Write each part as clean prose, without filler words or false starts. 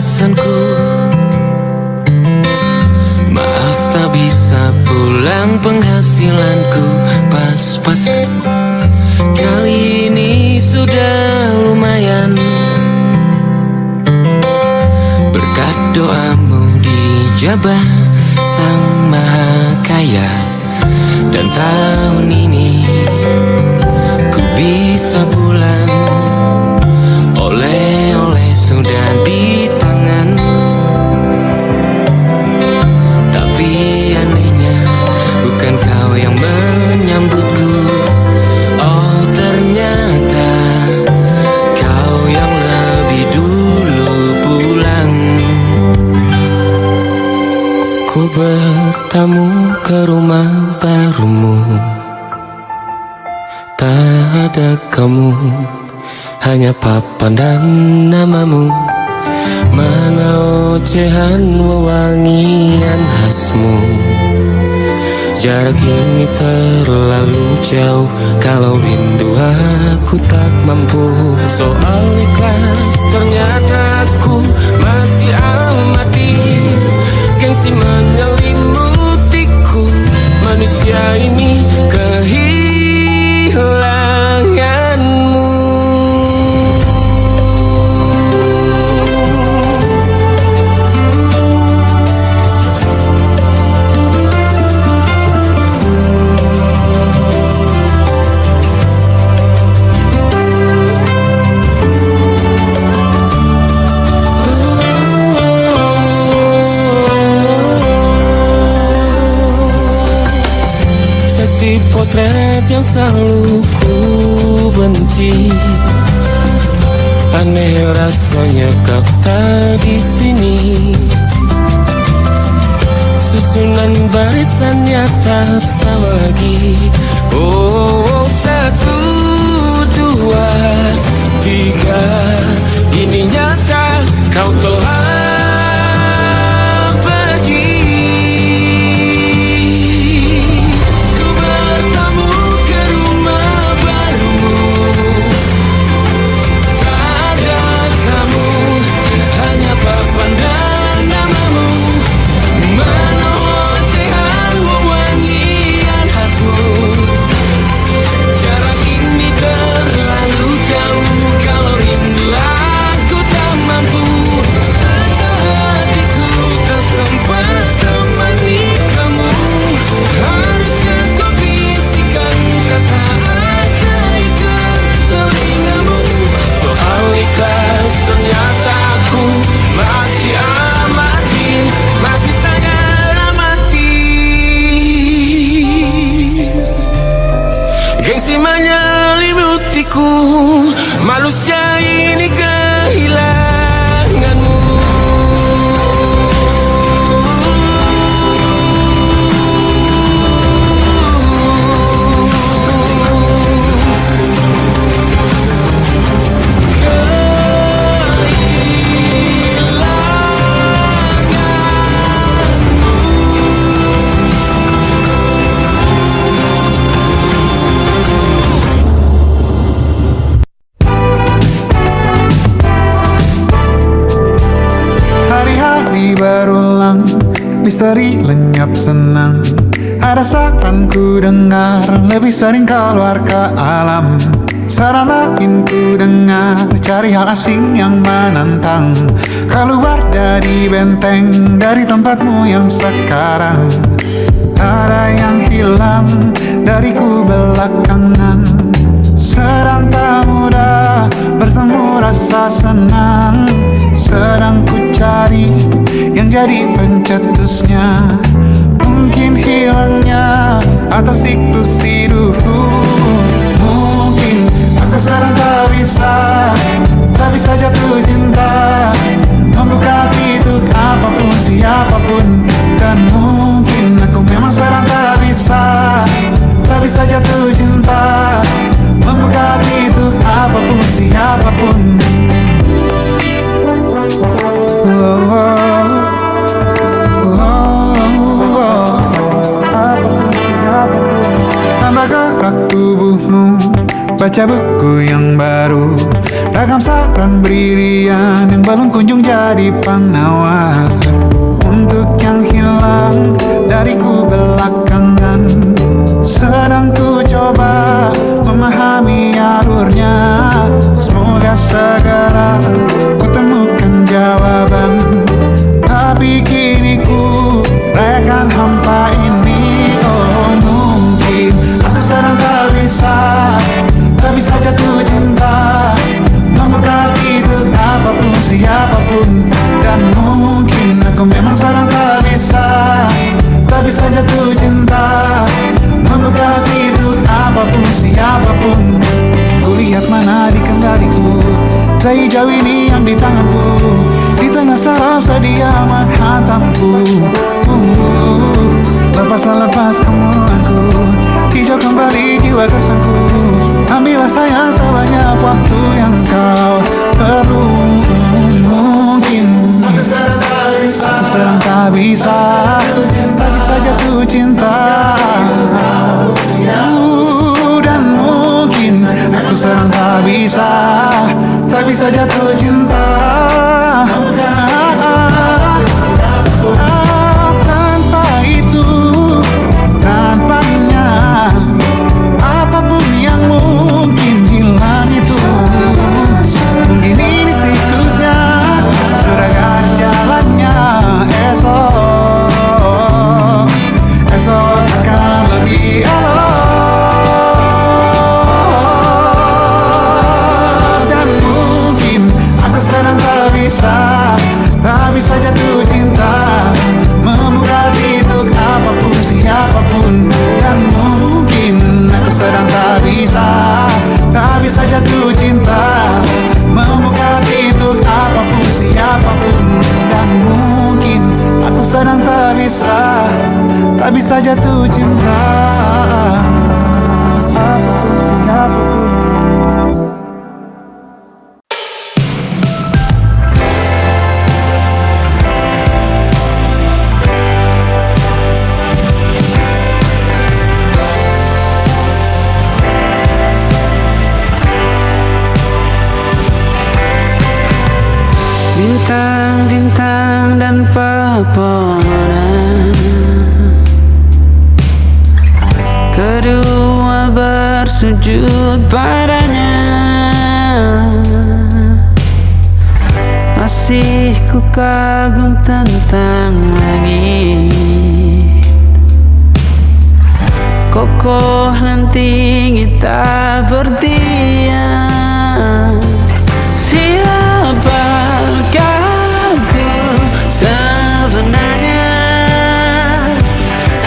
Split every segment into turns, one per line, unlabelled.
pesanku. Maaf tak bisa pulang, penghasilanku pas-pasan. Kali ini sudah lumayan, berkat doamu dijabah Sang Maha Kaya. Dan tahun ini ku bisa pulang, oleh-oleh sudah di tangan. Tapi anehnya bukan kau yang menyambutku. Oh ternyata kau yang lebih dulu pulang. Ku bertamu ke rumah barumu, tak ada kamu, hanya papan dan namamu. Mana ocehan wewangian khasmu. Jarak ini terlalu jauh, kalau rindu aku tak mampu. Soal ikhlas ternyata aku masih amati. Gengsi menyelimutiku, manusia ini kehilanganmu. Potret yang selalu ku benci, aneh rasanya kau tak di sini. Susunan barisannya tak sama lagi. Oh, 1, 2, 3, ini nyata kau telah manusia ini kehilanganmu.
Berulang, misteri lenyap senang. Ada saran ku dengar, lebih sering keluar ke alam. Saran lain ku dengar, cari hal asing yang menantang. Keluar dari benteng, dari tempatmu yang sekarang. Ada yang hilang dariku belakangan. Sedang tak mudah bertemu rasa senang. Sedang ku cari yang jadi pencetusnya. Mungkin hilangnya atau siklus hidupku. Mungkin aku sedang tak bisa jatuh cinta, membuka hati untuk apapun siapapun. Dan mungkin aku memang sedang tak bisa jatuh cinta, membuka hati untuk apapun siapapun. Tambah gerak tubuhmu, baca buku yang baru, ragam saran brilian yang belum kunjung jadi penawar. Untuk yang hilang dariku belakangan, sedang ku coba memahami alurnya. Semoga segera ku temukan jawaban. Tapi kini ku rayakan hampa ini. Oh mungkin aku sedang tak bisa jatuh cinta, membuka itu apapun siapapun. Dan mungkin aku memang sedang tak bisa jatuh cinta, membuka itu apapun siapapun. Kulihat mana di kendaliku, bayi jauh ini yang di tanganku, di tengah saraf sedia menghantamku. Lepas kemuanku, hijau kembali jiwa gersanku. Ambillah sayang sebanyak waktu yang kau perlu. Mungkin aku sedang tak bisa jatuh cinta. Dan mungkin aku sedang tak bisa jatuh cinta. Tanpa itu, tanpanya, apapun yang mungkin hilang itu. Mungkin ini siklusnya, sudah garis jalannya. Esok akan lebih elok. Dan mungkin aku sedang tak bisa jatuh cinta, membuka pintu apapun siapapun. Dan mungkin aku sedang tak bisa jatuh cinta, membuka pintu apapun siapapun. Dan mungkin aku sedang tak bisa jatuh cinta.
Bintang-bintang dan pepohonan, kedua bersujud padanya. Masih ku kagum tentang langit, kokoh dan tinggi tak berdiam. Siapakah aku sebenarnya?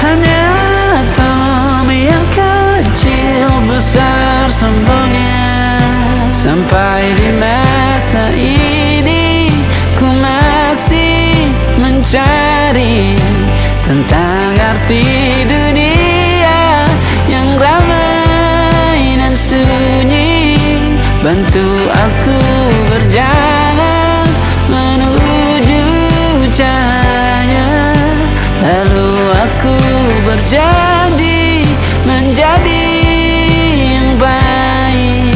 Hanya atom yang kecil besar sombongnya. Sampai di masa ini ku masih mencari tentang arti dunia yang ramai dan sunyi. Bantu aku berjalan menuju cahaya, lalu aku berjanji menjadi yang baik.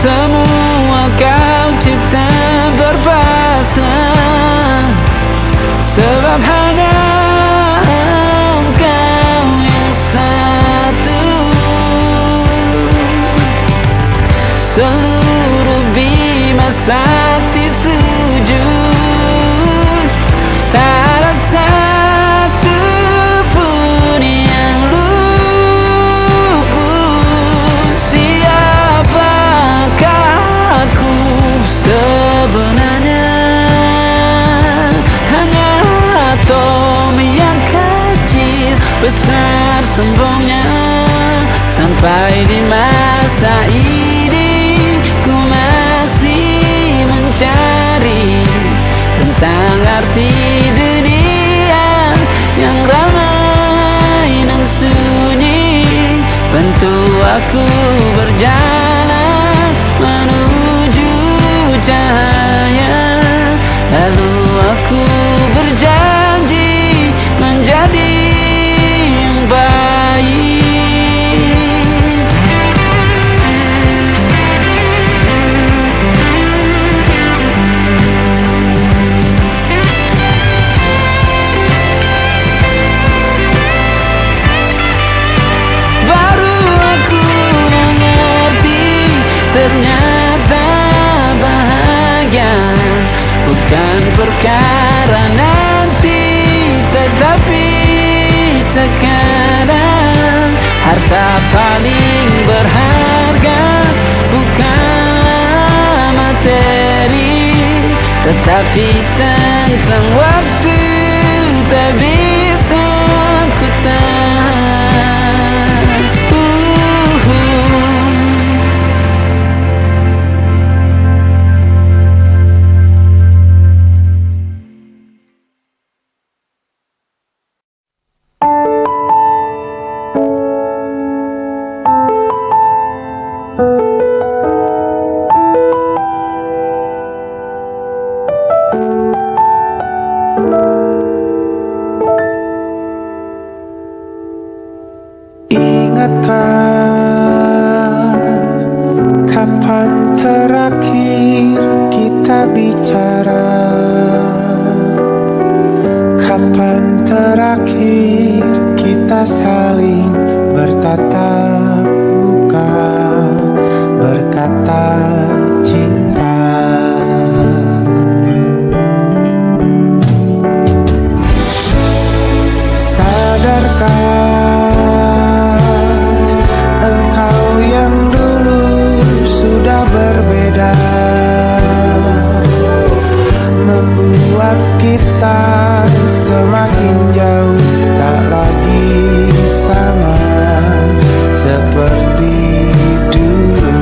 Semua kau cipta berpasang, sebab hanya engkau yang satu. Seluruh bima sakti sujud, tak ada satu pun yang luput. Siapakah aku sebenarnya? Hanya atom yang kecil besar sombongnya. Sampai di masa ini ku masih mencari tentang arti dunia yang ramai dan sunyi. Bantu aku berjalan
menuju cahaya. Lalu aku berjanji menjadi yang baik. Baru aku mengerti, ternyata bahagia bukan perkara nanti, tetapi sekarang. Harta paling berharga bukanlah materi, tetapi tentang waktu tak bisa ku tahan.
Ingatkah kapan terakhir kita bicara? Kapan terakhir kita saling bertatap muka, berkata cinta? Sadarkah engkau yang dulu sudah berbeda, membuat kita semakin jauh, tak lagi sama seperti dulu.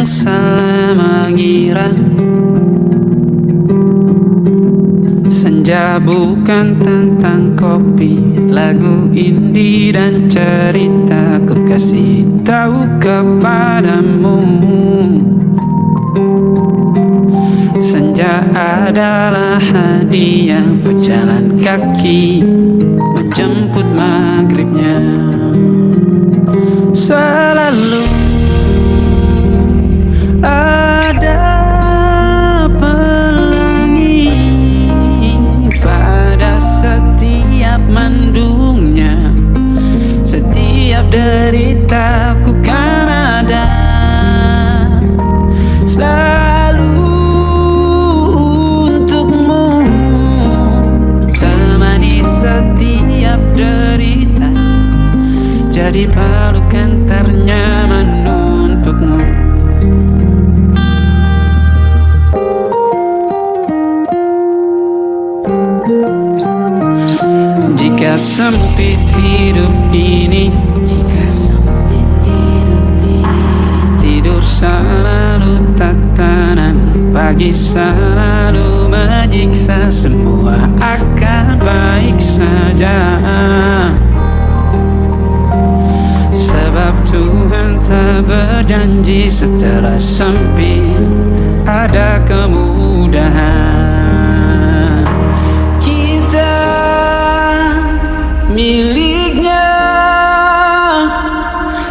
yang salah mengira senja bukan tentang kopi, lagu indie dan cerita ku kasih tahu kepadamu. Senja adalah hadiah pejalan kaki menjemput maghribnya. Selalu ada pelangi pada setiap mendungnya. Setiap deritaku kan ada selalu untukmu, temani setiap derita, jadi pelukan ternyaman untukmu. Jika sempit hidup ini, tidur selalu tatanan, pagi selalu menyiksa, semua akan baik saja. Sebab Tuhan tak berjanji setelah sempit ada kemudahan. Kita miliknya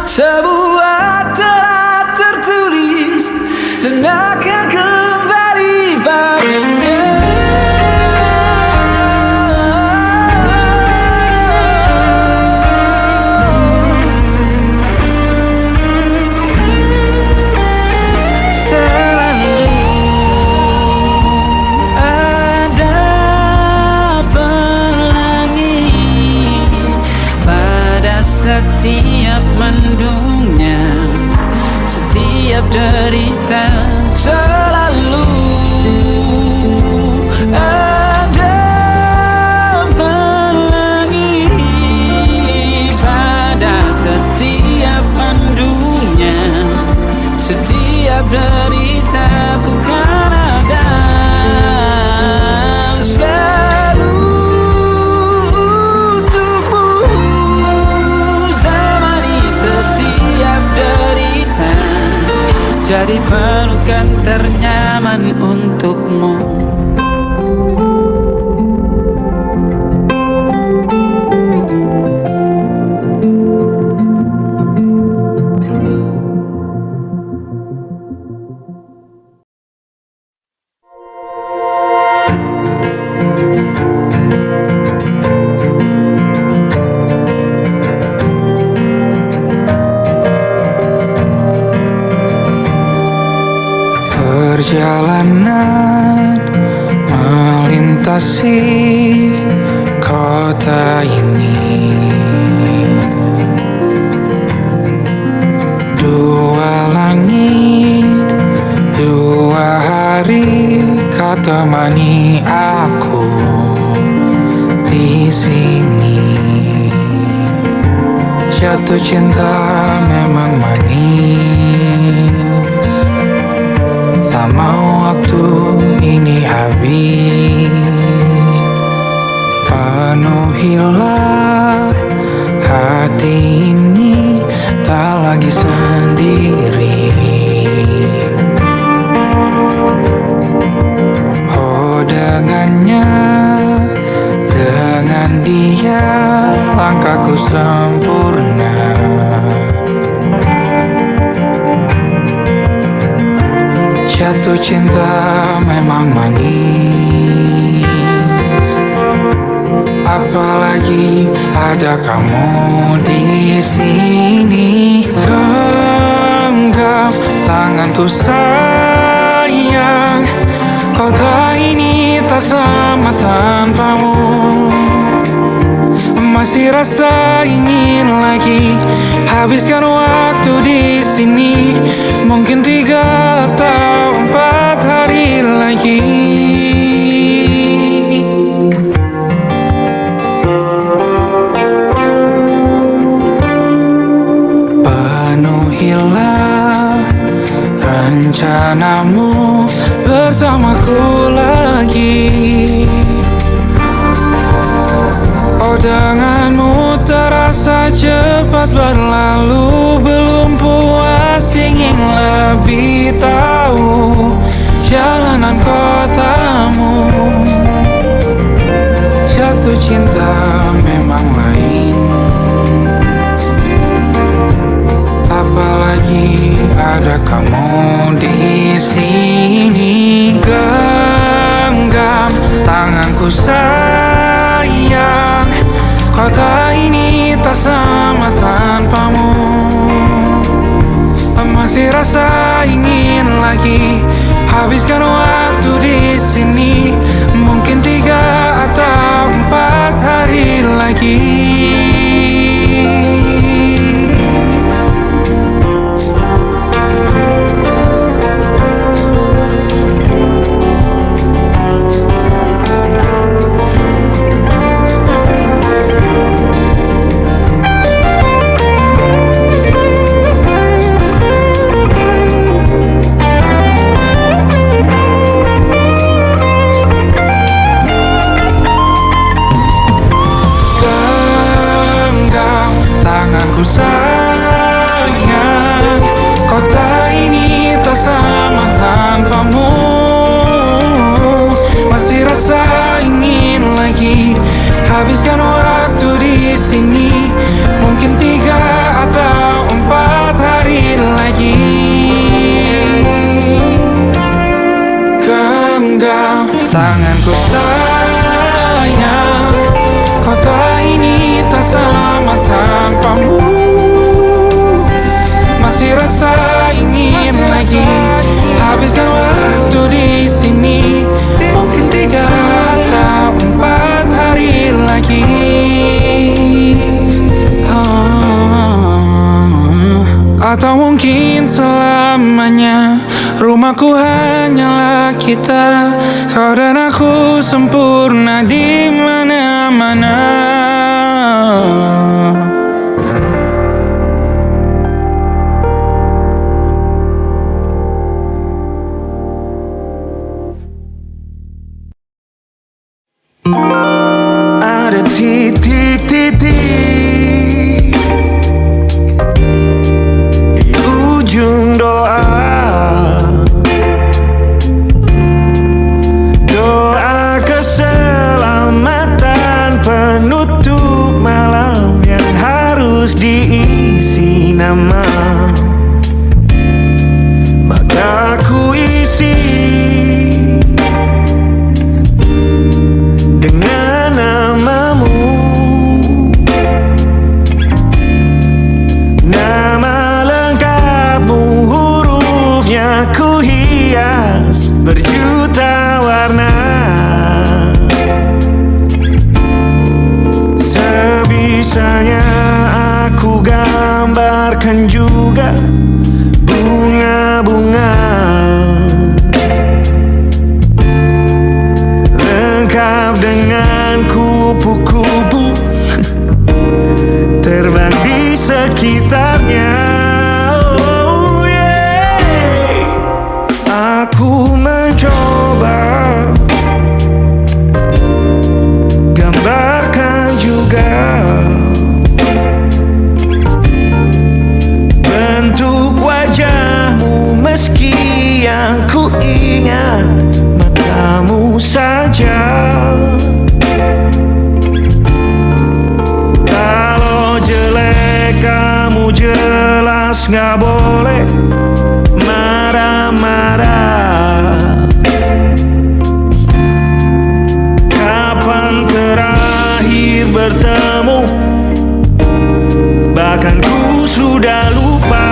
sebuah telah tertulis dan akan kembali padanya. Setiap mendungnya, setiap derita, selalu ada pelangi pada setiap mendungnya. Setiap derita ku kan ada jadi pelukan ternyaman untukmu. Perjalanan melintasi kota ini, dua langit, dua hari kau temani aku di sini. Jatuh cinta memang manis, tak mau waktu ini habis. Penuhilah hati ini, tak lagi sendiri. Oh dengannya, dengan dia langkahku sempurna. Jatuh cinta memang manis, apalagi ada kamu di sini. Genggam tanganku sayang, kota ini tak sama tanpamu. Masih rasa ingin lagi habiskan waktu di sini, mungkin 3 atau 4 hari lagi. Penuhilah manamu bersamaku lagi. Oh, denganmu terasa cepat berlalu. Belum puas ingin lebih tahu jalanan kotamu. Jatuh cinta memang lain, apalagi ada kamu di sini. Genggam tanganku sayang, kota ini tak sama tanpamu. Masih rasa ingin lagi habiskan waktu di sini. Mungkin 3 atau 4 hari lagi. Tanganku sayang, kota ini tak sama tanpamu. Masih rasa ingin lagi habiskan waktu di sini. Mungkin 3 atau 4 hari lagi. Genggam tanganku sayang, kota ini tak sama tanpamu. Masih rasa ingin lagi habiskan waktu di sini. Mungkin 3 atau 4 hari lagi. Atau mungkin selamanya. Rumahku hanyalah kita, kau dan aku sempurna di mana-mana.
Ada titik-titik di ujung doa. Doa keselamatan penutup malam yang harus diisi nama. Maka ku isi dengan namamu. Nama lengkapmu, hurufnya ku hias berjuta warna. Sebisanya aku gambarkan juga bunga-bunga lengkap dengan kupu-kupu terbang di sekitarnya. Oh yeah. Aku mencoba gambarkan juga bentuk wajahmu, meski yang ku ingat matamu saja. Kalau jelek kamu jelas gak boleh marah-marah. Kapan terakhir bertemu, bahkan ku sudah lupa.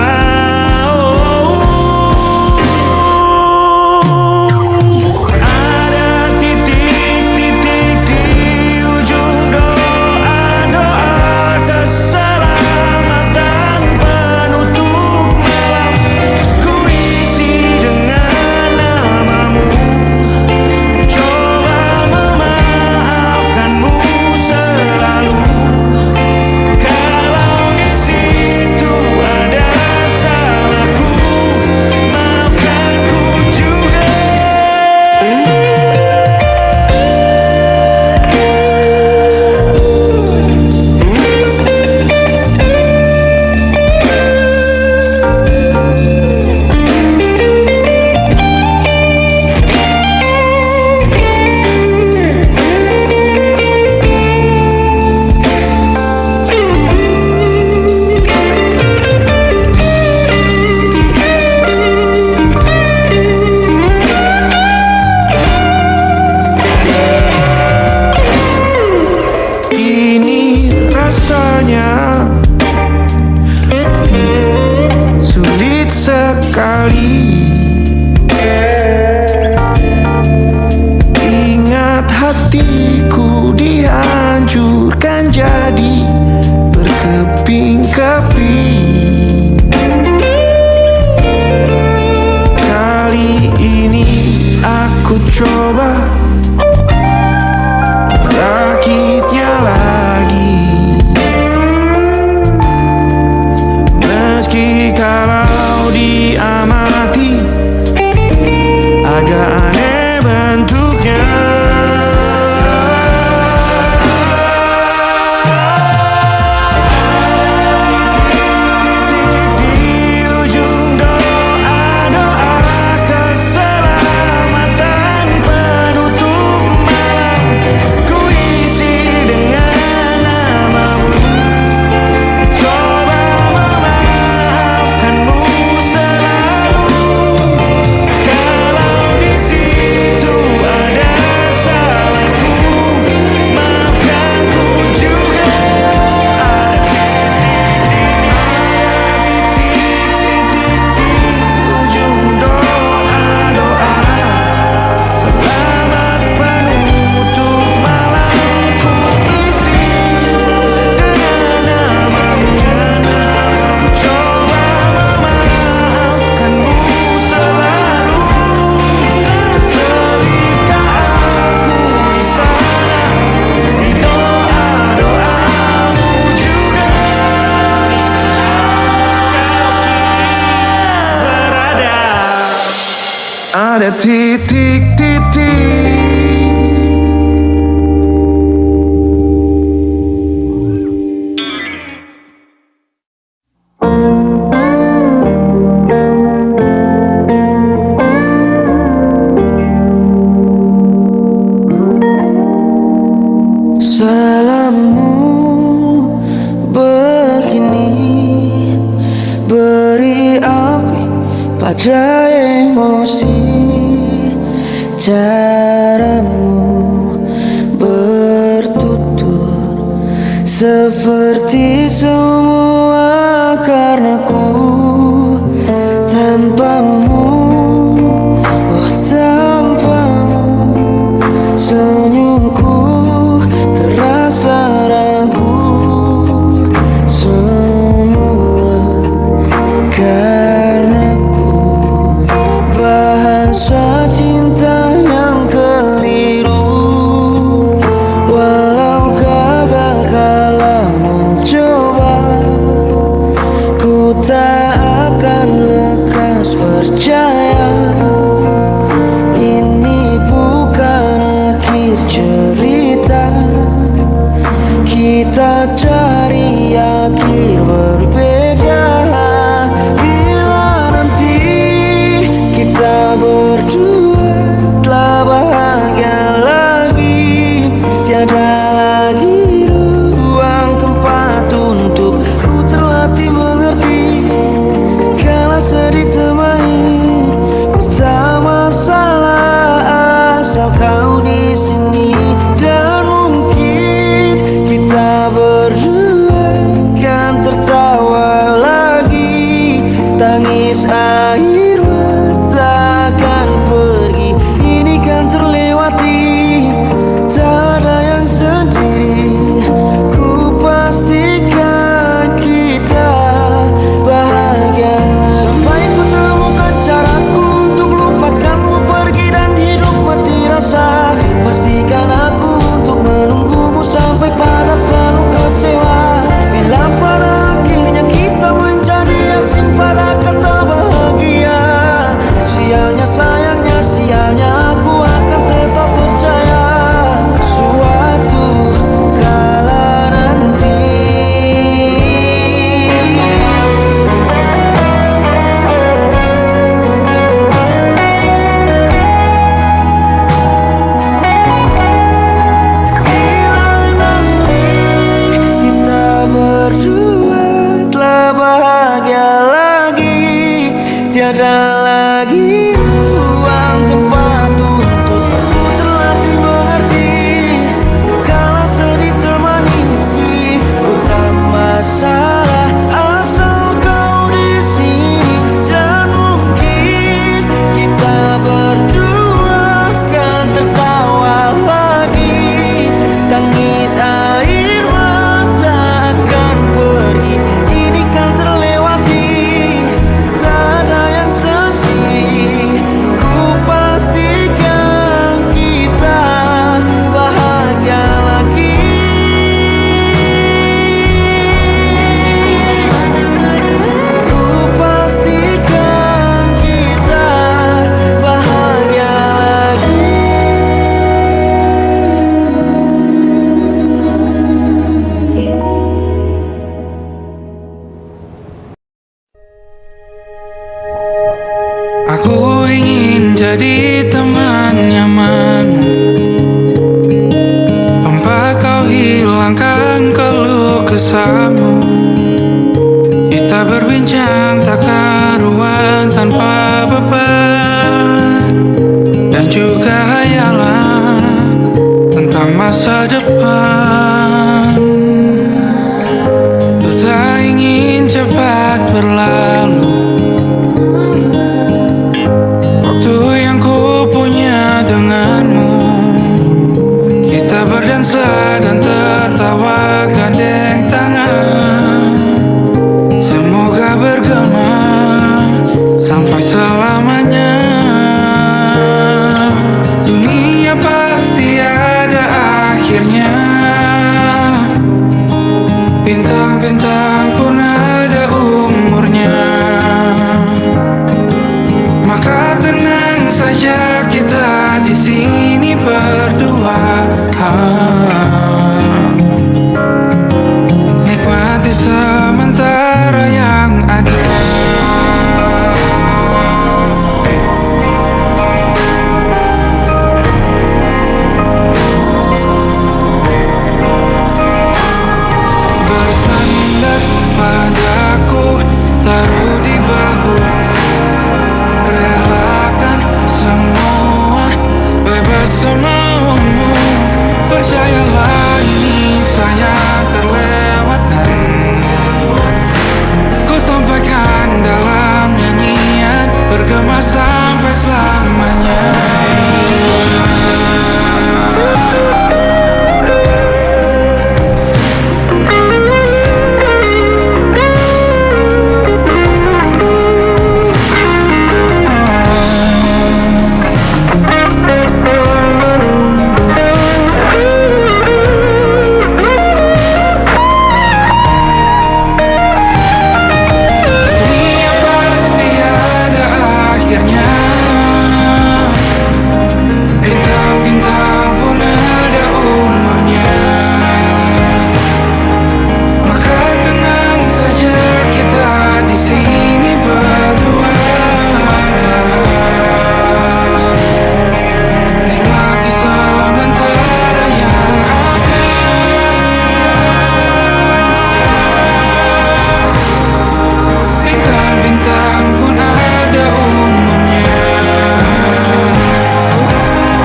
Ada titik-titik di ujung doa-doa keselamatan penutup malam. Ku isi dengan namamu. Ku coba memaafkanmu selalu. hancurkan jadi berkeping-keping. Kali ini aku coba merakitnya lagi, meski kalau diamati agak aneh bentuknya. Di ujung doa-doa keselamatan penutup malam, ku isi dengan namamu, coba memaafkanmu selalu. Kalau di situ ada salahku, maafkan ku juga. Titik-titik di ujung doa-doa, selamat penutup malam, ku isi dengan namamu, ku coba memaafkanmu selalu. Selipkah aku di sana, di doa-doamu juga. Berada ada titik-titik. Salammu begini beri api pada emosi, caramu bertutur seperti semua karenaku. Tanpamu, oh tanpamu, senyumku terasa ragu. Semua karenaku, bahasa cinta yang keliru. Walau gagal kala mencoba, ku tak akan lekas percaya. Ini bukan akhir cerita, kita cari akhir berbeda. Bila nanti kita berdua telah bahagia lagi, tiada lagi ruang tempat untuk ku terlatih mengerti. Kala sedih temani, ku tak masalah asal kau di sini. Dan mungkin kita berdua kan tertawa lagi, tangis air mata akan pergi. Ini kan terlewati, tak ada yang sendiri. Ku pastikan kita bahagia sampai ku temukan caraku untuk lupakanmu pergi dan hidup mati rasa. Pastikan aku untuk menunggumu sampai pada peluk kecewa. Bila pada akhirnya kita menjadi asing pada kata bahagia, sialnya sayangnya sialnya aku akan tetap percaya suatu kala nanti. Bila nanti kita berdua telah bahagia lagi, tiada lagi ruang tempat untuk ku terlatih mengerti. Kala sedih temani, ku tak masalah asal kau di sini. Dan mungkin kita berdua kan tertawa lagi, tangis air
menuangkan keluh kesahmu. Kita berbincang tak karuan tanpa beban, dan juga hayalan tentang masa depan. Ku tak ingin cepat berlalu waktu yang ku punya denganmu. Kita berdansa dan tertawa gandeng tangan, semoga bergema sampai selamanya. Dunia pasti ada akhirnya, bintang-bintang pun ada umurnya. Maka tenang saja kita di sini berdua, nikmati sementara yang ada. Bersandar padaku, taruh di bahu, relakan semua, bebas semaumu. Percayalah ini saya terlewatkan, ku sampaikan dalam nyanyian, bergema sampai selamanya. Dunia pasti ada akhirnya, bintang-bintang pun ada umurnya. Maka tenang saja kita di sini berdua, nikmati sementara yang ada. Bintang-bintang pun ada umurnya.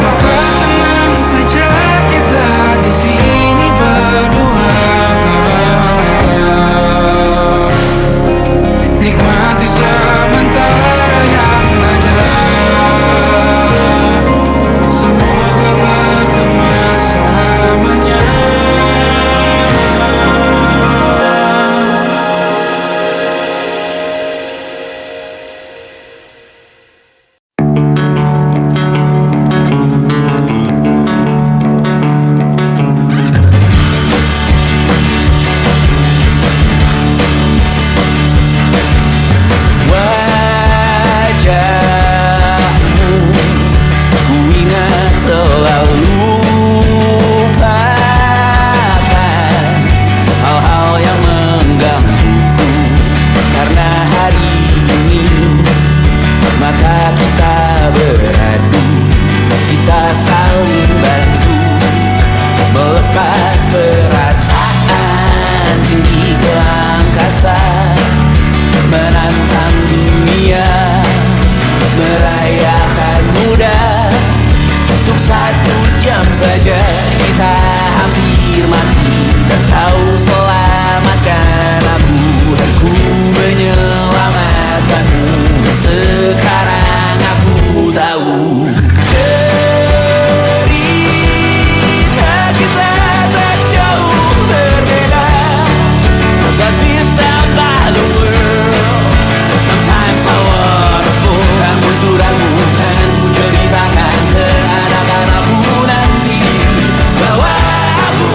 Maka tenang saja kita di sini berdua, nikmati sementara yang ada. Semoga bergema selamanya.
Wajahmu ku ingat selalu, lupakan hal-hal yang menggangguku. Karena hari ini mata kita beradu, kita saling bantu melepas perasaan tinggi ke angkasa, menantang dunia, merayakan muda. Untuk 1 jam saja kita hampir mati, dan kau selamatkan aku, dan ku menyelamatkanmu. Dan sekarang aku tahu cerita kita tak jauh berbeda, but it's about the world. Sometimes so wonderful. Namun suratmu kan ku ceritakan ke anak-anakku nanti, bahwa aku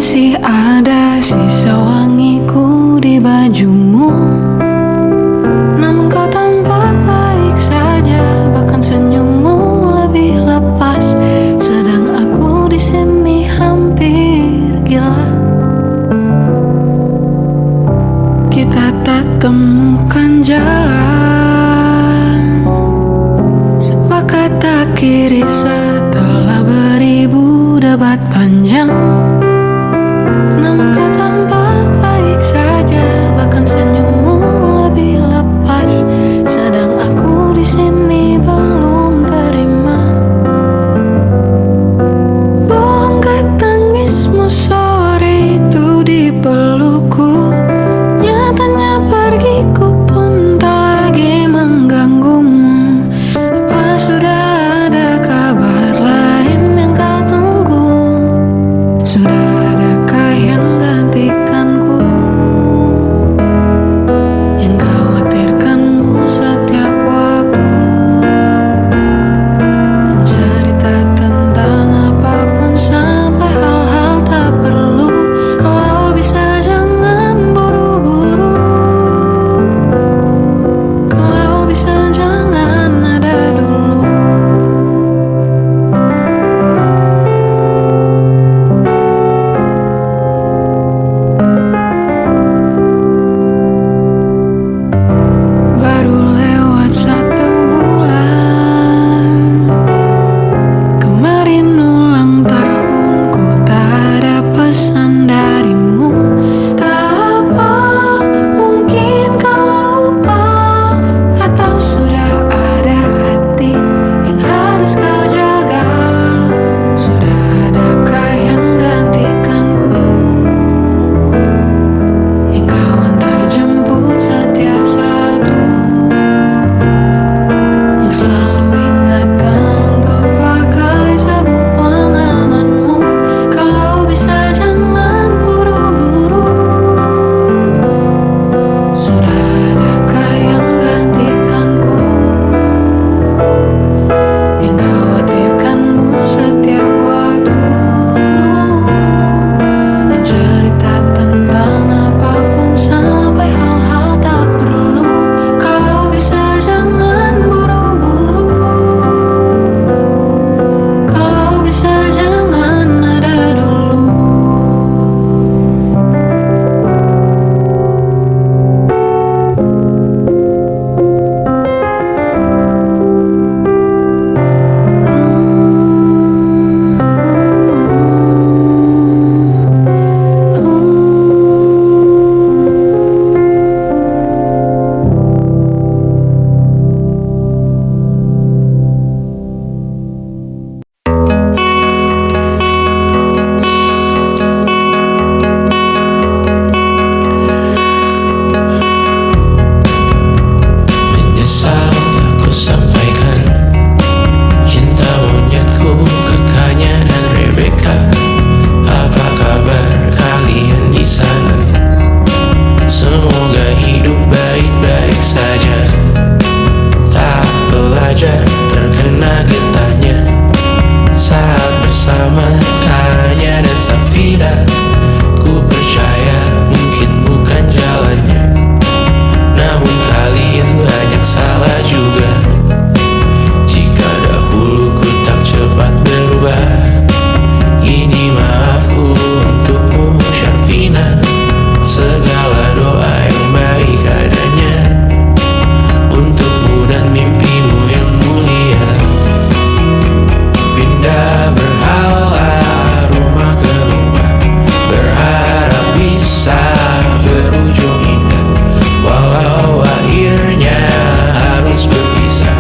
Masih ada sisa wangiku di bajumu, namun kau tampak baik saja, bahkan senyummu lebih lepas. Sedang aku di sini hampir gila. Kita tak temukan jalan, sepakat akhiri setelah beribu debat panjang. Namun kau tampak baik saja, bahkan senyummu lebih lepas. Sedang aku di sini belum terima. Bohongkah tangismu sore itu di pelukku? Nyatanya pergiku pun tak lagi mengganggumu. Apa sudah ada kabar lain yang kau tunggu? Sudah adakah yang gantikanku? Yang khawatirkanmu setiap waktu, mencerita tentang apapun sampai hal-hal tak perlu. Kalau bisa jangan buru-buru, kalau bisa jangan ada dulu. Baru lewat 1 bulan, kemarin ulang tahunku, tak ada pesan darimu. Tak apa, mungkin kau lupa, atau sudah ada hati yang harus kau jaga. Sudah adakah yang gantikanku, yang kau antar jemput setiap Sabtu, yang selalu ingatkan untuk pakai sabuk pengamanmu. Kalau bisa jangan buru-buru, sudah adakah yang gantikanku, yang khawatirkanmu setiap waktu, yang cerita tentang apapun sampai hal-hal tak perlu. Kalau bisa jangan buru-buru, kalau bisa jangan ada dulu.
Menyesal aku sampaikan cinta monyetku ke Kanya dan Rebecca. Apa kabar kalian di sana? Semoga hidup baik-baik saja. Tak belajar terkena getahnya saat bersama Tanya dan Safira. Ku percaya mungkin bukan jalannya, namun kalian banyak salah juga. Jika dahulu ku tak cepat berubah, ini maafku untukmu Syarfina. Segala doa yang baik adanya untukmu dan mimpimu yang mulia. Pindah berhala rumah ke rumah, berharap bisa berujung indah. Walau akhirnya harus berpisah,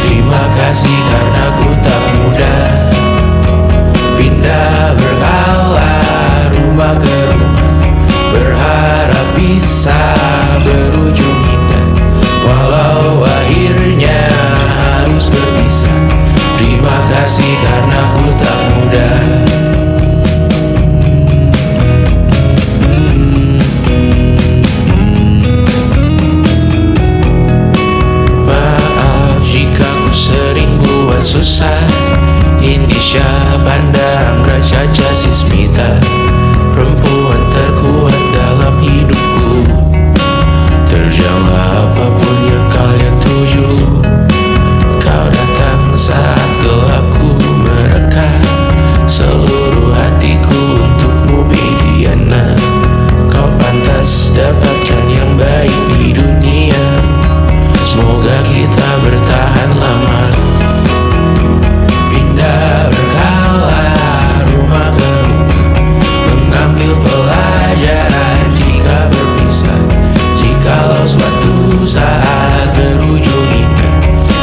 terima kasih karena ku tak mudah. Pindah berkala rumah ke rumah, berharap bisa berujung indah. Walau akhirnya harus berpisah, terima kasih karena ku tak mudah. Maaf jika ku sering buat susah. Indisha Pandang Raja Jasismita, perempuan terkuat dalam hidupku. Terjanglah apapun yang kalian tuju. Kau datang saat gelapku merekah seluruh hatiku untukmu, Mediana. Kau pantas dapatkan yang baik di dunia. Semoga kita bertahan lama. Pindah berkala rumah ke rumah, mengambil pelajaran jika berpisah. Jikalau suatu saat berujung indah,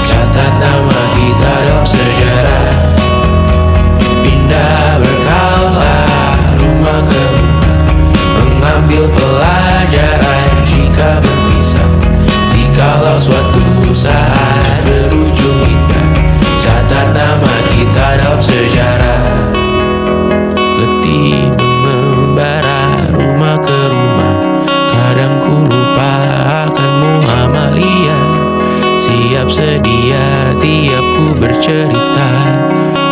catat nama kita dalam sejarah. Pindah berkala rumah ke rumah, mengambil pelajaran jika berpisah. Jikalau suatu saat berujung indah, catat nama kita dalam sejarah. Letih mengembara rumah ke rumah, kadang ku lupa akanmu, Amalia. Siap sedia tiap ku bercerita,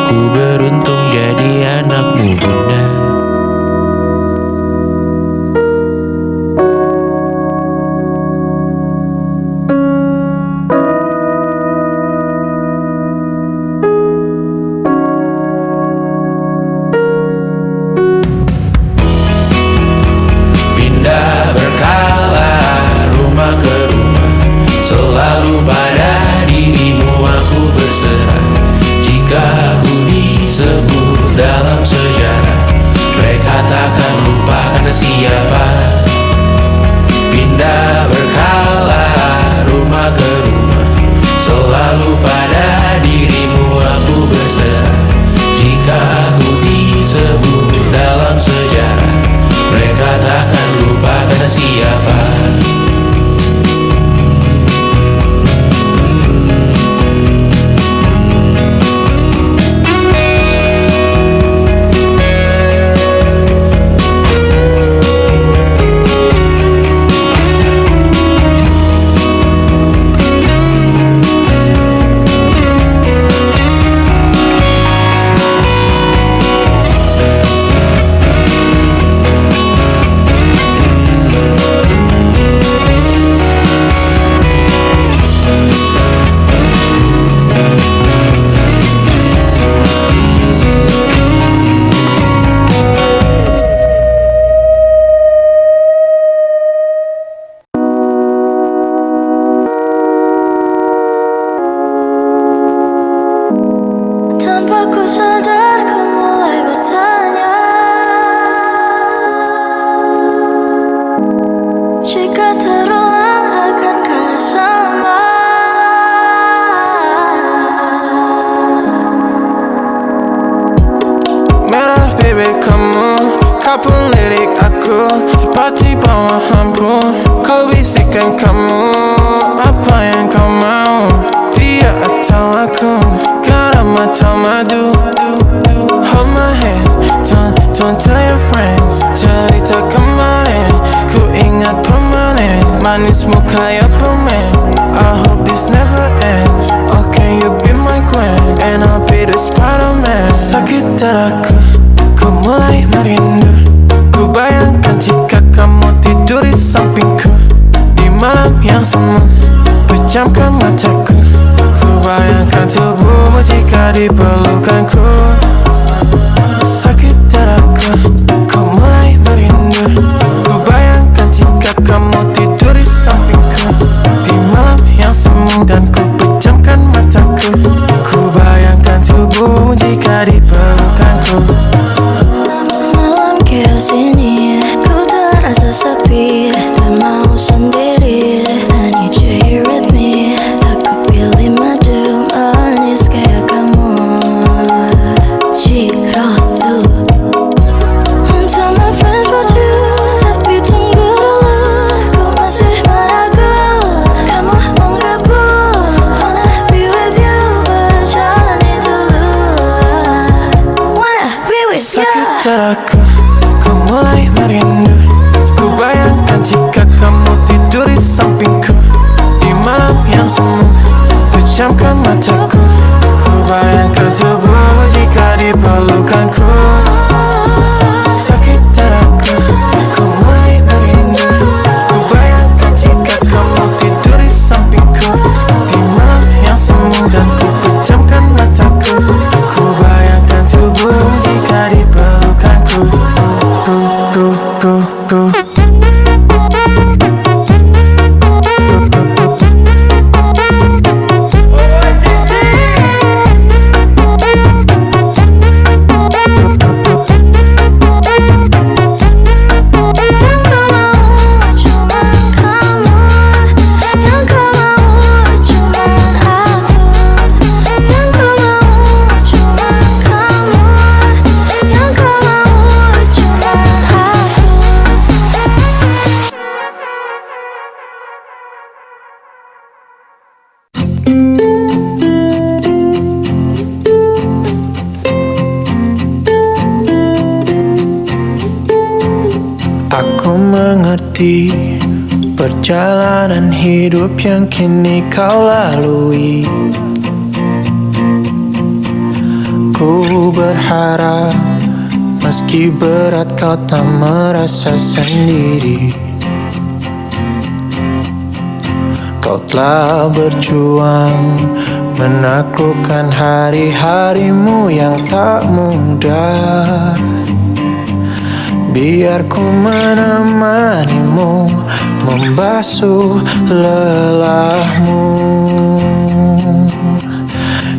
ku beruntung jadi anakmu, Bunda. Pindah berkala rumah ke rumah, selalu pada dirimu aku berserah. Jika aku disebut dalam sejarah, mereka takkan lupa karena siapa. Pindah berkala rumah ke rumah, selalu pada dirimu aku berserah. Jika aku disebut dalam sejarah, mereka takkan lupa karena siapa.
Tanpa ku sadar ku mulai bertanya, jika terulang akankah sama?
Merah bebek kamu, kau pun lirik aku, tiba-tiba wahamku. Kau bisikan kamu, apa yang kau mau, dia atau aku, garam atau madu. Hold my hand, don't tell your friends. Cerita kemarin, ku ingat permanen. Manismu kayak permen, I hope this never ends. Oh, can you be my queen, and I'll be the Spider-Man. Sakit dadaku, ku mulai merindu. Ku bayangkan jika kamu tidur di sampingku, di malam yang semu, pejamkan mataku. Ku bayangkan tubuhmu jika di pelukanku. Sakit dadaku, ku mulai merindu. Ku bayangkan jika kamu tidur di sampingku, di malam yang semu, dan ku pejamkan mataku. Ku bayangkan tubuhmu jika di pelukanku.
Malam chaos ini ku terasa sepi, tak mau sendiri. I need you here with me. Aku pilih madu manis kayak kamu, Ciratu. And tell my friends about you, tapi tunggu dulu, ku masih meragu. Kamu mau gabung, wanna be with you, berjalani dulu. Wanna be with you.
Sakit dadaku, ku mulai merindu. Ku bayangkan jika kamu tidur di sampingku, di malam yang semu, pejamkan mataku. Ku bayangkan tubuhmu jika di pelukanku. Sakit dadaku, ikuti perjalanan hidup yang kini kau lalui. Ku berharap meski berat kau tak merasa sendiri. Kau telah berjuang menaklukkan hari-harimu yang tak mudah. Biar ku menemanimu, membasuh lelahmu.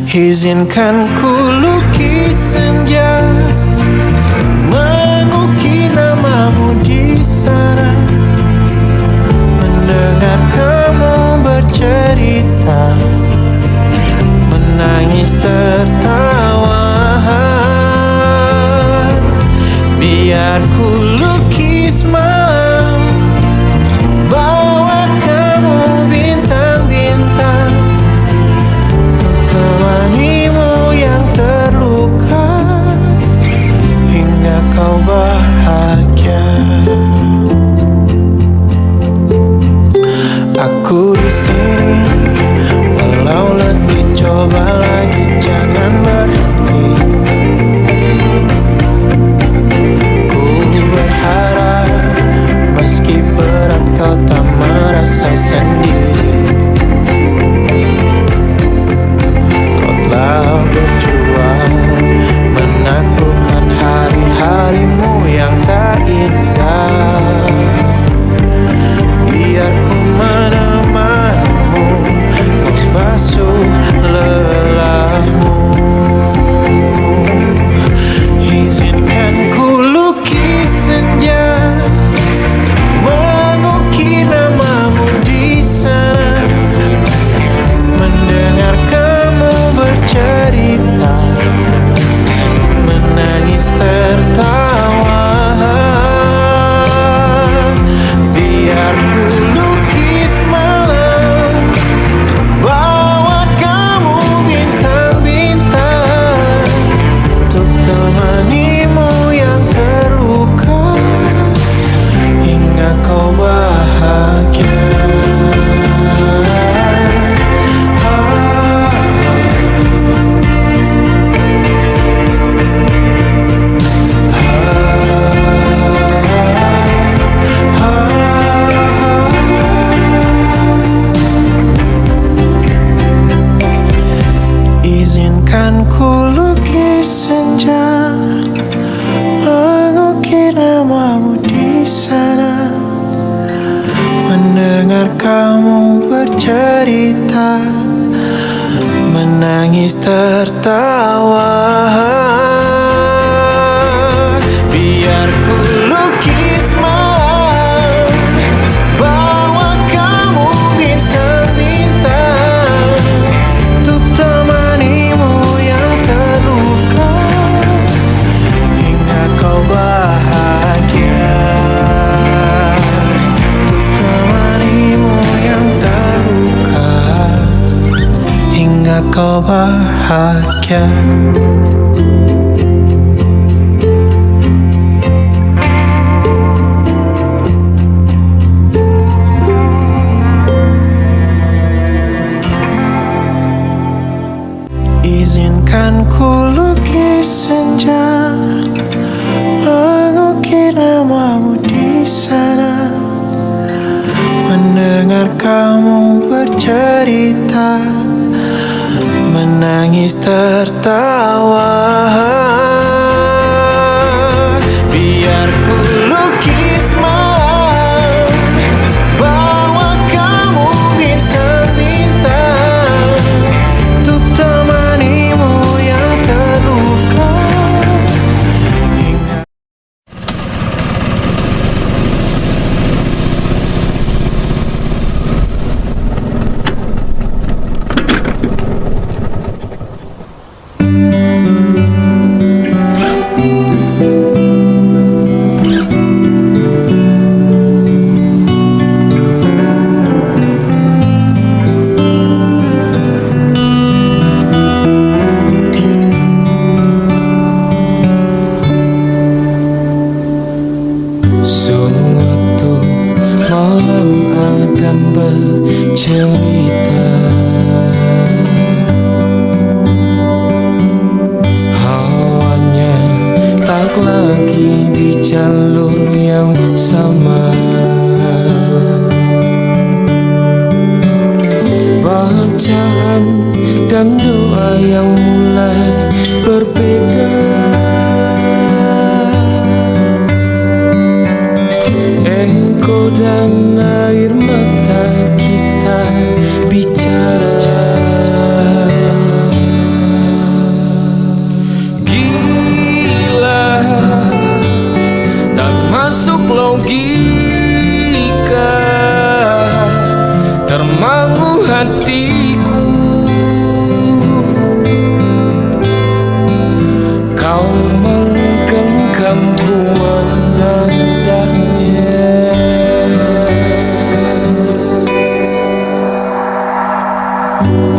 Izinkan ku lukis senja, mengukir namamu di sana. Mendengar kamu bercerita, menangis tertawa. Biar ku lukis malam, bawa kamu bintang-bintang, untuk temanimu yang terluka hingga kau bahagia. Aku di sini, walau letih coba lagi, jangan berhenti. Berharap meski berat kau tak merasa sendiri. Kau telah berjuang menaklukkan hari-harimu yang tak indah. Biar ku menemanimu, membasuh lelahmu. Izinkan ku lukis senja, mengukir namamu di sana. Mendengar kamu bercerita, menangis tertawa. Biar ku lukis malam, bawa kamu bintang-bintang, untuk temanimu yang terluka hingga kau bahagia. Izinkan ku lukis senja, mengukir namamu di sana. Mendengar kamu bercerita, menangis tertawa. Biar ku lukis malam, bawa kamu bintang-bintang, untuk temanimu yang terluka hingga kau bahagia. Untuk temanimu yang terluka hingga kau bahagia. Izinkan ku lukis senja, mengukir namamu di sana. Mendengar kamu bercerita, menangis tertawa. Biar ku lukis malam, bawa kamu bintang-bintang, untuk temanimu yang terluka hingga.
cerita. Hawanya tak lagi di jalur yang sama. Bacaan dan doa yang mulai berbeda. Echo dan air mata kita bicara. Gila, tak masuk logika, termangu hatiku. Kau menggenggamku menadahnya.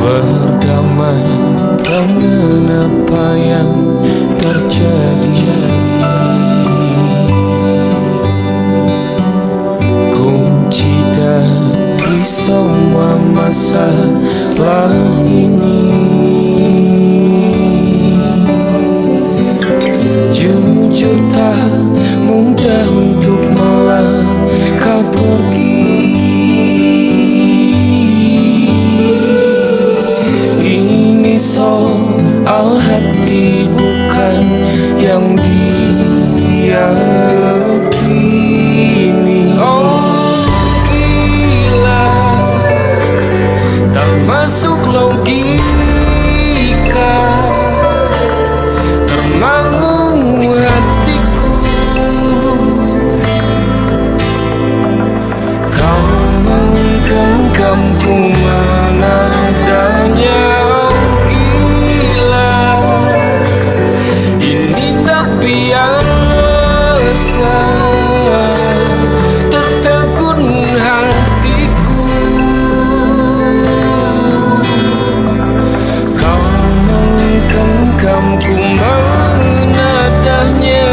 Berdamai dengan apa yang terjadi. Kunci dari semua masalah ini, jujur tak mudah untuk melangkah pergi. Ini soal hati bukan yang diyakini. Oh gila, tak masuk logika, termangu hatiku. Kau menggenggamku menadanya. Biasa tertegun hatiku. Kau menggenggamku menadahnya.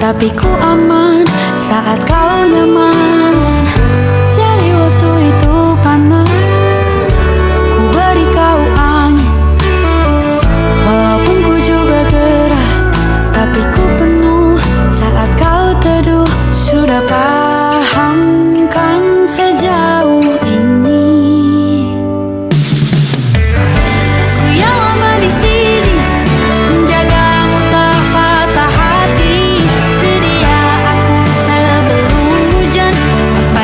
Tapi ku aman saat kau nyaman. Jadi waktu itu panas, ku beri kau angin. Walaupun ku juga gerah, tapi ku penuh saat kau teduh. Sudah paham kan sejauh ini. Ku yang lama di sini, menjagamu tak patah hati. Sedia aku sebelum hujan. Apa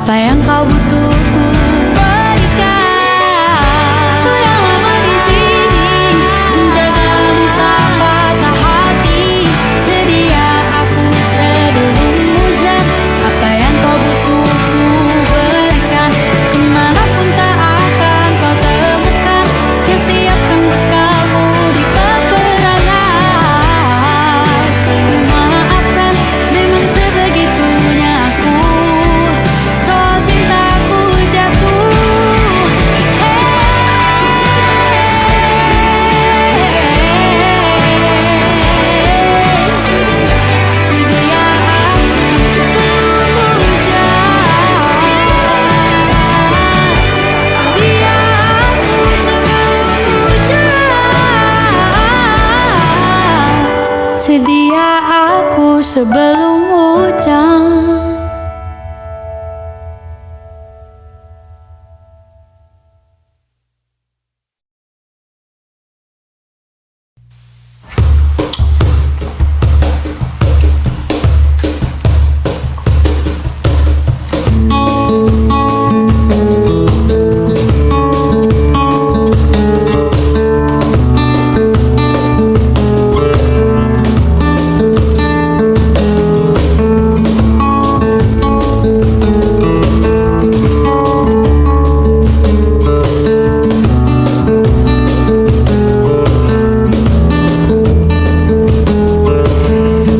Apa yang kau butuh ku berikan. Ku yang lama di sini menjagamu tanpa patah hati. Sedia aku sebelum hujan. Apa yang kau butuh ku berikan. Kemanapun tak akan kau temukan yang siapkan bekalmu di peperangan. Maafkan, memang sebegitunya aku. Soal cintaku jatuh. Sedia aku sebelum hujan. Sedia aku sebelum hujan. Sedia aku sebelum hujan.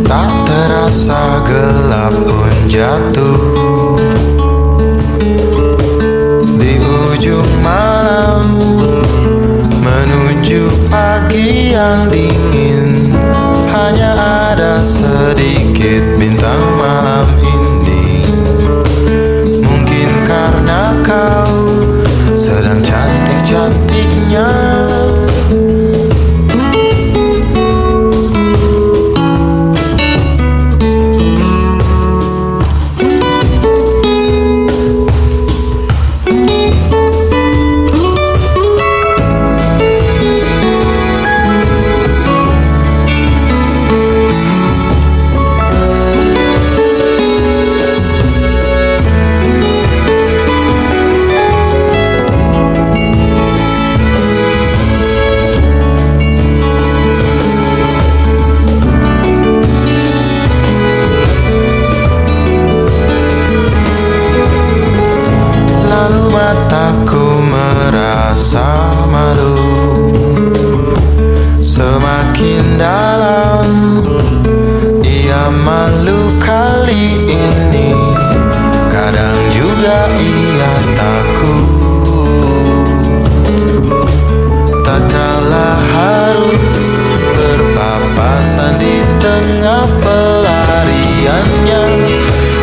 Tak terasa gelap pun jatuh di ujung malam menuju pagi yang dingin. Hanya ada sedikit bintang malam ini. Mungkin karena kau sedang cantik-cantiknya. Lalu mataku merasa malu. Semakin dalam ia malu kali ini. Kadang juga ia takut tatkala harus berpapasan di tengah pelariannya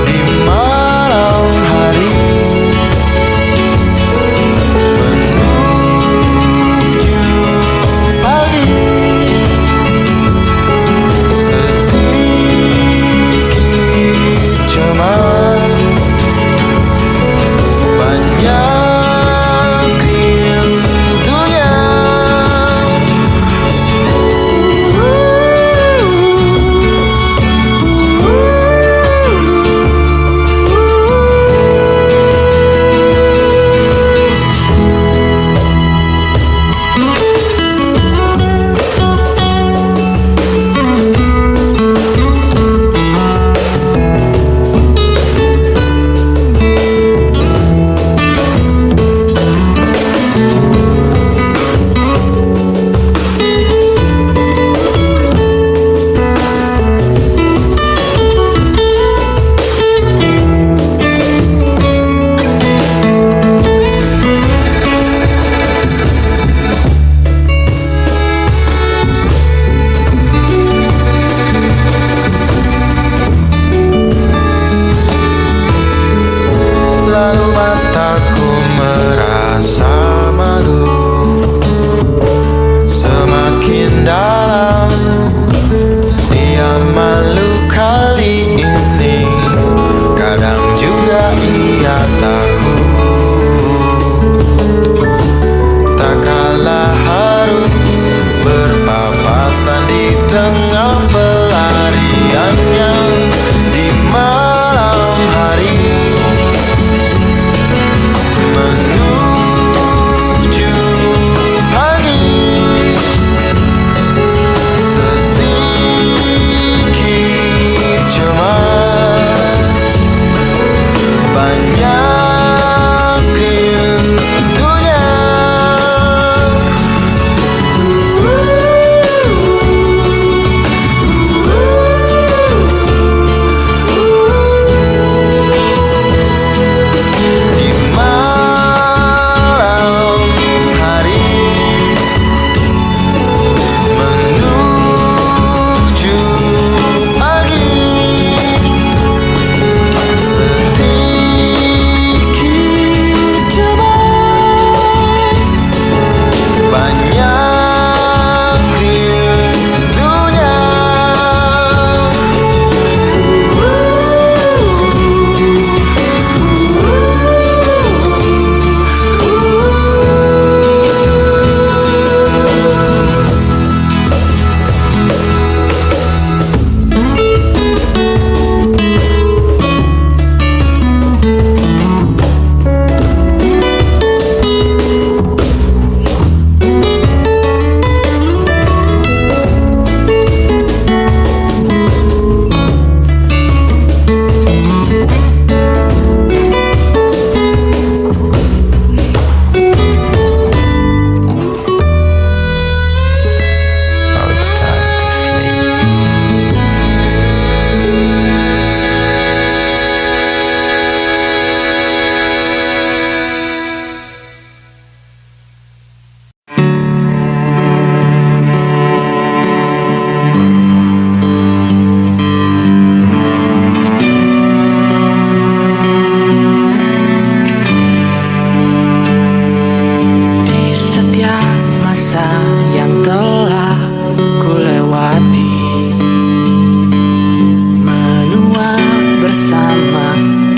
di malam hari.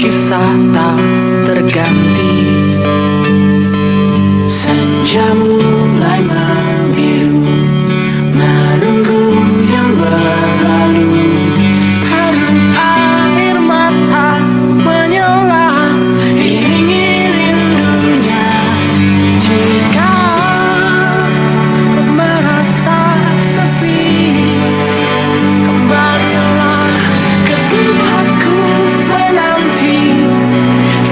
kisah tak terganti. Senja mulai membiru, menunggu yang berlalu. Harum air mata menyala, iringi rindunya. Jika kau merasa sepi, kembalilah ke tempatku menanti.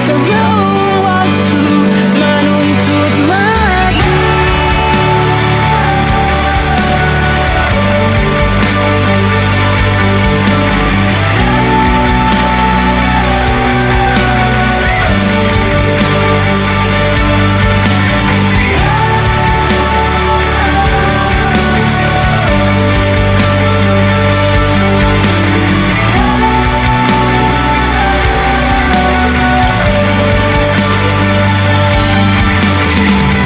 Sebelum waktu menuntut mati.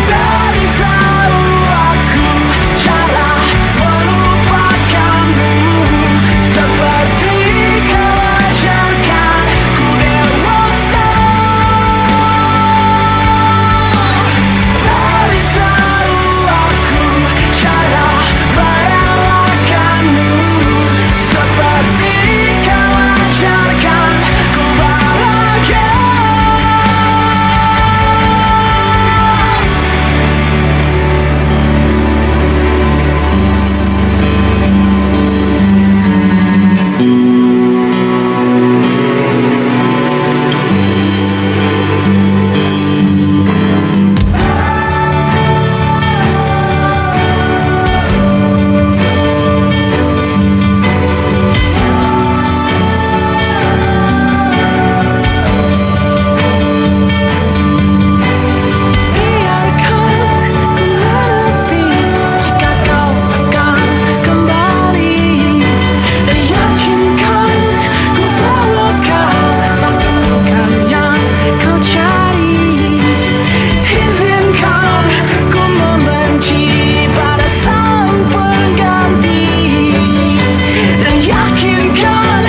Dari tahu aku cara melupakanmu, seperti kau ajarkan ku dewasa. Dari tahu aku cara merelakanmu, seperti kau ajarkan ku bahagia. Biarkan ku menepi jika kau akan kembali, dan yakinkan ku bawa kau temukan yang kau cari. Izinkan ku membenci pada sang pengganti, dan yakinkan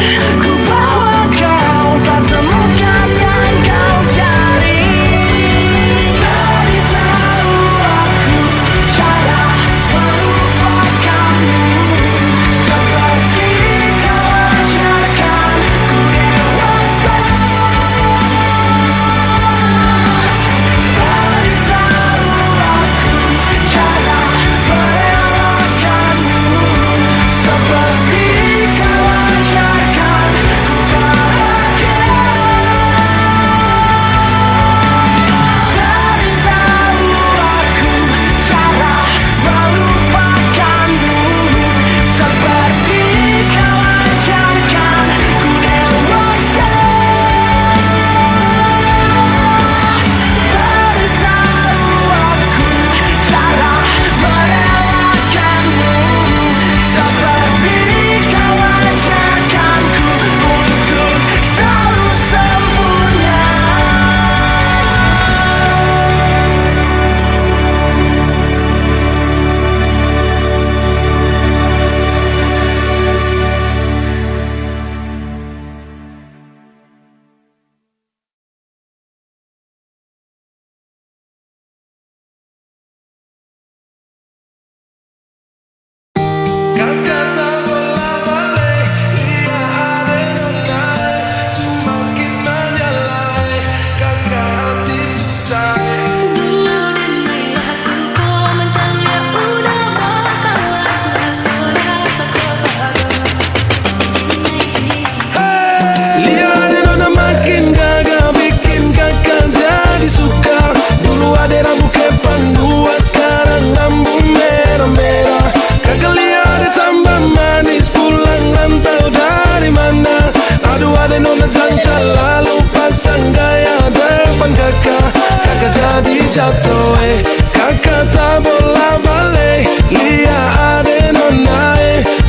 ku bawa kau tak temukan yang kau cari. Dari tahu aku cara melupakanmu, seperti kau ajarkan ku dewasa. Dari tahu aku cara merelakanmu, seperti kau ajarkan ku bahagia. Dari tahu aku cara melupakanmu, seperti kau ajarkan ku dewasa. Dari tahu aku cara merelakanmu, seperti kau ajarkanku untuk selalu sempurna.
Kakak tak bolak-balik, lihat ada nolai, semakin menyalai, kakak hati susah.
Dulu dini hasilku mencari udah bakalan rasa kebahagiaan.
Lihat ada nona makin gagah, bikin kakak jadi suka. Dulu ada rambut kepang dua, sekarang rambut merah-merah. Kakak lihat ada tambah manis, pulang rantau dari mana. Aduh ada nona jantan, lalu pasang gaya depan kakak. Kakak jadi jatuh, kakak tak bolak-balik, lihat ada nona,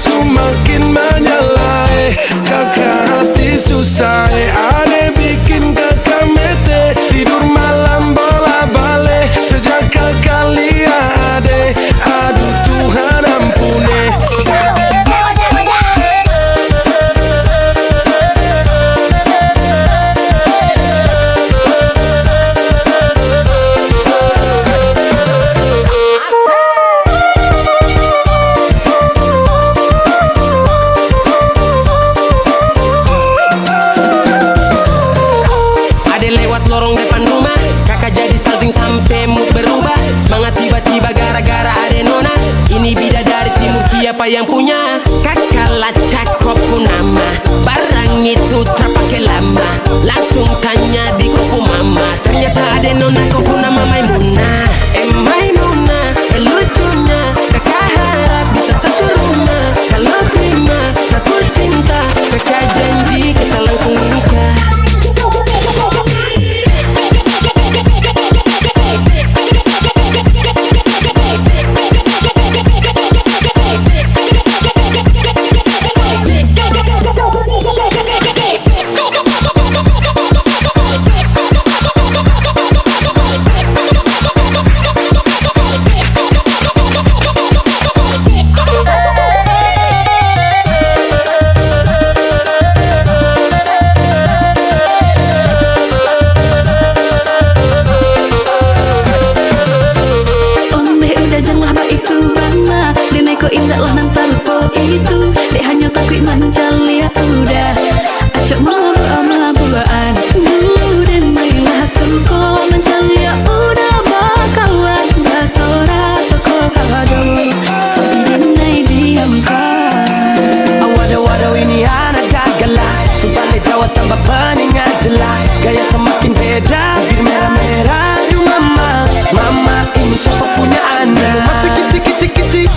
semakin menyalai, kakak hati susah. Ada bikin kakak mete, tidur malam bola-balik, sejak kakak lihat aduh Tuhan ampuni. kakak janji kita langsung nikah.
Indahlah nang sarupo itu dek hanya takut mencalia udah acok mabuan dan marilah sungko mencalia udah bakalan basora toko kado dinai diamkan
Waduh ini anak gagala Sebalik Jawa tambah peningan jelas Gaya semakin beda Bibir merah-merah Aduh mama ini siapa punya anak Masih kecil-kecil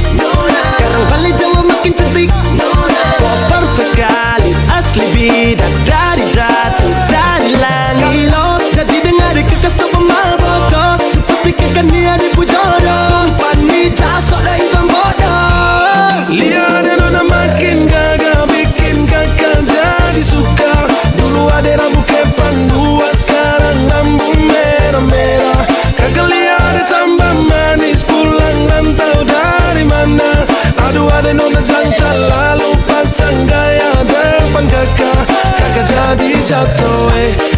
Sekarang balik Jawa makin cantik Kau perfect sekali Asli bidadari jatuh dari langit Kalau jadi dengar kekas tak pemaboko Sepastikan dia dipujodoh Sumpah nih jasok dah ibang bodoh
Lihat dan nona makin gagah bikin kakak jadi suka. Dulu ada rambut kepang dua sekarang rambut merah-merah. Kakak lihat tambah manis pulang rantau dari mana. Aduh ada nona jantan lalu pasang gaya depan kakak. Kakak jadi jatuh